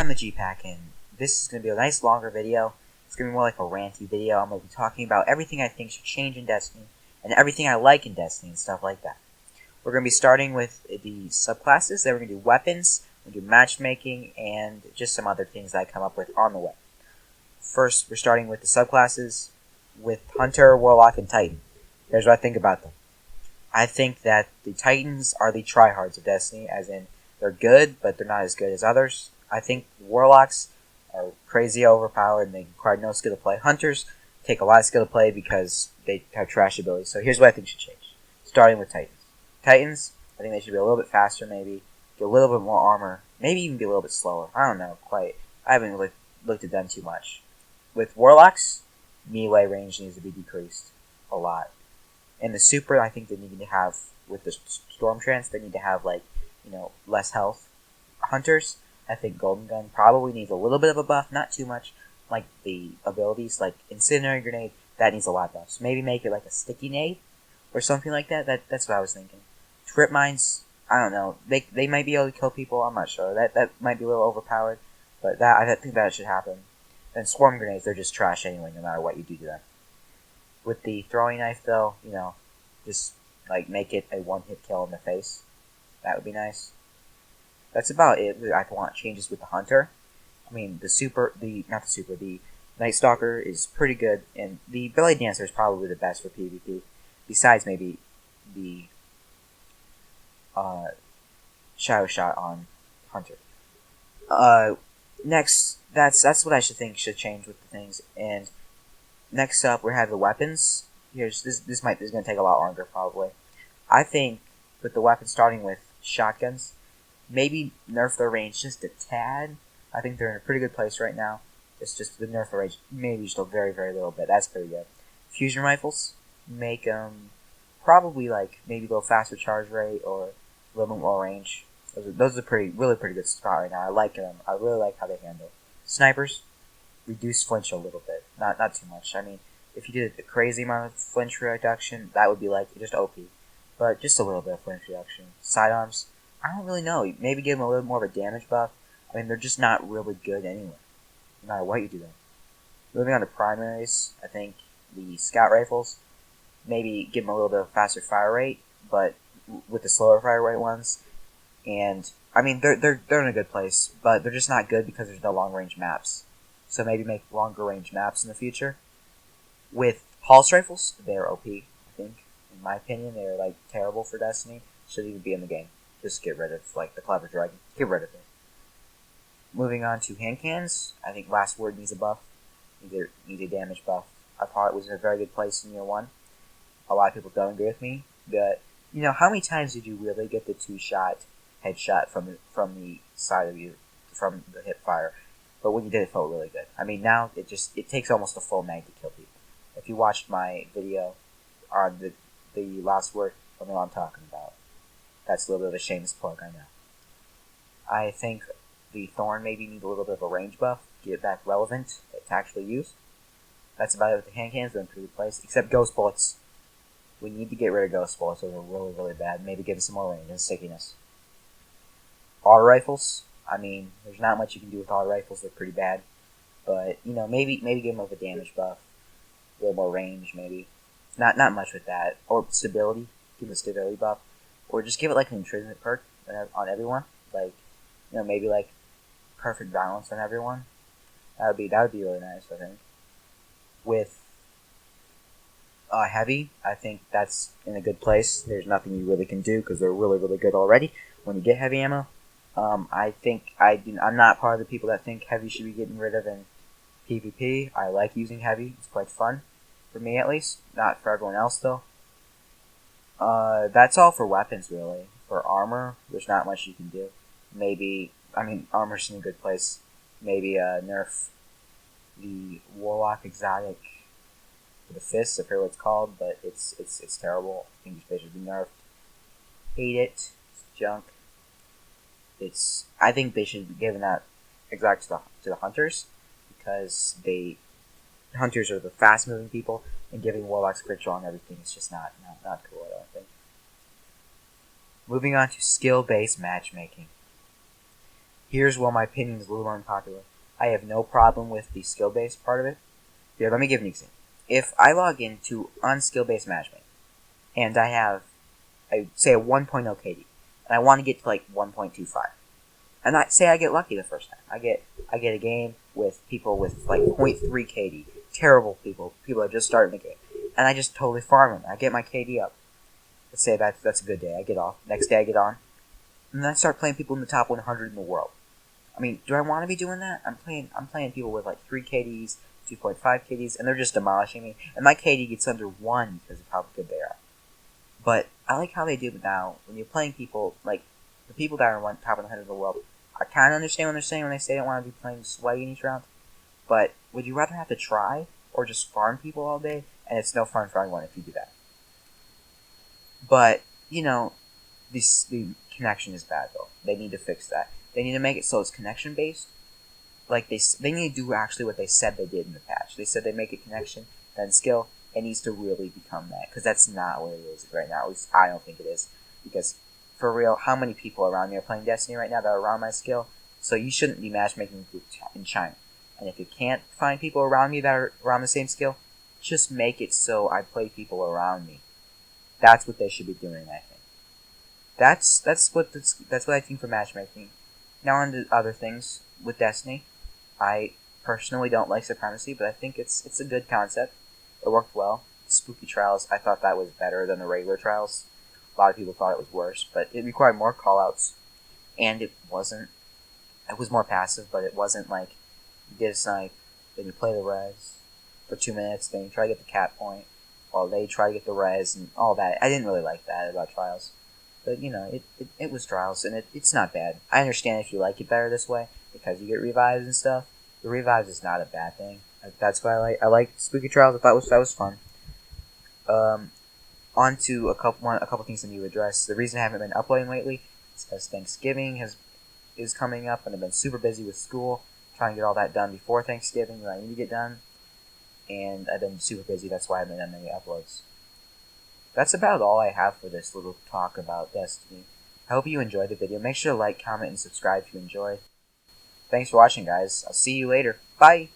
I'm the G-Pack, and this is going to be a nice longer video. It's going to be more like a ranty video. I'm going to be talking about everything I think should change in Destiny, and everything I like in Destiny, and stuff like that. We're going to be starting with the subclasses, then we're going to do weapons, we're going to do matchmaking, and just some other things that I come up with on the way. First, we're starting with the subclasses, with Hunter, Warlock, and Titan. Here's what I think about them. I think that the Titans are the tryhards of Destiny, as in, they're good, but they're not as good as others. I think Warlocks are crazy overpowered and they require no skill to play. Hunters take a lot of skill to play because they have trash abilities. So here's what I think should change. Starting with Titans. Titans, I think they should be a little bit faster maybe, get a little bit more armor, maybe even be a little bit slower. I don't know quite. I haven't really looked at them too much. With Warlocks, melee range needs to be decreased a lot. And the super, I think they need to have, with the Storm Trance, they need to have, like, less health. Hunters, I think Golden Gun probably needs a little bit of a buff, not too much. Like the abilities, like Incendiary Grenade, that needs a lot of buffs. Maybe make it like a Sticky Nade, or something like that. That's what I was thinking. Trip Mines, I don't know. They might be able to kill people, I'm not sure. That might be a little overpowered, but I think that should happen. And Swarm Grenades, they're just trash anyway, no matter what you do to them. With the Throwing Knife, though, just like make it a one-hit kill in the face. That would be nice. That's about it. I want changes with the Hunter. I mean, the Night Stalker is pretty good, and the Belly Dancer is probably the best for PvP. Besides maybe the Shadow Shot on Hunter. Next, that's what I think should change with the things. And next up, we have the weapons. This is going to take a lot longer probably. I think with the weapons, starting with shotguns, maybe nerf their range just a tad. I think they're in a pretty good place right now. It's just the nerf their range, maybe just a very, very little bit. That's pretty good. Fusion rifles, make them probably like maybe a little faster charge rate or a little bit more range. Those are really pretty good spot right now. I like them. I really like how they handle. Snipers, reduce flinch a little bit, not too much. I mean, if you did a crazy amount of flinch reduction, that would be like just OP. But just a little bit of flinch reduction. Sidearms, I don't really know. Maybe give them a little more of a damage buff. I mean, they're just not really good anyway, no matter what you do them. Moving on to primaries, I think the scout rifles, maybe give them a little bit of faster fire rate, but with the slower fire rate ones. And I mean, they're in a good place, but they're just not good because there's no long range maps. So maybe make longer range maps in the future. With pulse rifles, they're OP. I think, in my opinion, they're like terrible for Destiny. Shouldn't even be in the game. Just get rid of like the Clever Dragon. Get rid of it. Moving on to hand cannons, I think Last Word needs a buff. Needs a damage buff. I thought it was in a very good place in year 1. A lot of people don't agree with me, but how many times did you really get the 2-shot headshot from the side of you, from the hip fire? But when you did, it felt really good. I mean, now it takes almost a full mag to kill people. If you watched my video on the Last Word, I know what I'm talking about. That's a little bit of a shameless plug, I know. I think the Thorn maybe need a little bit of a range buff, get it back relevant to actually use. That's about it with the hand cannons, they're in a pretty good place. Except Ghost Bullets. We need to get rid of Ghost Bullets, those are really, really bad. Maybe give them some more range and stickiness. Auto Rifles, I mean, there's not much you can do with auto rifles, they're pretty bad. But, maybe give them a damage buff. A little more range, maybe. Not much with that. Or stability, give them a stability buff. Or just give it like an imprisonment perk on everyone. Like, maybe like perfect balance on everyone. That would be really nice, I think. With heavy, I think that's in a good place. There's nothing you really can do because they're really, really good already when you get heavy ammo. I think I'm not part of the people that think heavy should be getting rid of in PvP. I like using heavy. It's quite fun. For me, at least. Not for everyone else, though. That's all for weapons, really. For armor, there's not much you can do. Maybe, armor's in a good place. Maybe nerf the Warlock exotic for the fists, I forget what it's called, but it's terrible. I think they should be nerfed. Hate it. It's junk. I think they should be giving that exotic to the hunters, because hunters are the fast moving people, and giving warlocks crit draw and everything is just not cool, I don't think. Moving on to skill based matchmaking. Here's where my opinion is a little unpopular. I have no problem with the skill-based part of it. Here, let me give an example. If I log into unskill-based matchmaking, and I have, say, a 1.0 KD, and I want to get to like 1.25, and say I get lucky the first time. I get a game with people with like 0.3 KD, terrible people that are just starting the game, and I just totally farm them. I get my KD up. Let's say that's a good day. I get off. Next day I get on, and then I start playing people in the top 100 in the world. I mean, do I want to be doing that? I'm playing people with like 3 KDs, 2.5 KDs, and they're just demolishing me. And my KD gets under 1 because of how good they are. But I like how they do it now. When you're playing people, like the people that are top 100 in the world, I kind of understand what they're saying when they say they don't want to be playing sweaty in each round. But would you rather have to try or just farm people all day? And it's no fun for anyone if you do that. But, you know, the connection is bad, though. They need to fix that. They need to make it so it's connection-based. Like, they need to do actually what they said they did in the patch. They said they make it connection, then skill. It needs to really become that, because that's not what it is right now. At least I don't think it is. Because, for real, how many people around me are playing Destiny right now that are around my skill? So you shouldn't be matchmaking in China. And if you can't find people around me that are around the same skill, just make it so I play people around me. That's what they should be doing, I think. That's what I think for matchmaking. Now on to other things with Destiny. I personally don't like Supremacy, but I think it's a good concept. It worked well. Spooky Trials, I thought that was better than the regular Trials. A lot of people thought it was worse, but it required more callouts, and it was more passive, but it wasn't like you get a snipe, then you play the res for 2 minutes, then you try to get the cap point, while they try to get the res and all that. I didn't really like that about Trials. But, you know, it was Trials, and it's not bad. I understand if you like it better this way, because you get revives and stuff. The revives is not a bad thing. That's what I like. I like Spooky Trials. I thought that was fun. On to a couple things I need to address. The reason I haven't been uploading lately is because Thanksgiving is coming up, and I've been super busy with school, trying to get all that done before Thanksgiving that I need to get done. And I've been super busy. That's why I haven't done many uploads. That's about all I have for this little talk about Destiny. I hope you enjoyed the video. Make sure to like, comment, and subscribe if you enjoyed. Thanks for watching, guys. I'll see you later. Bye!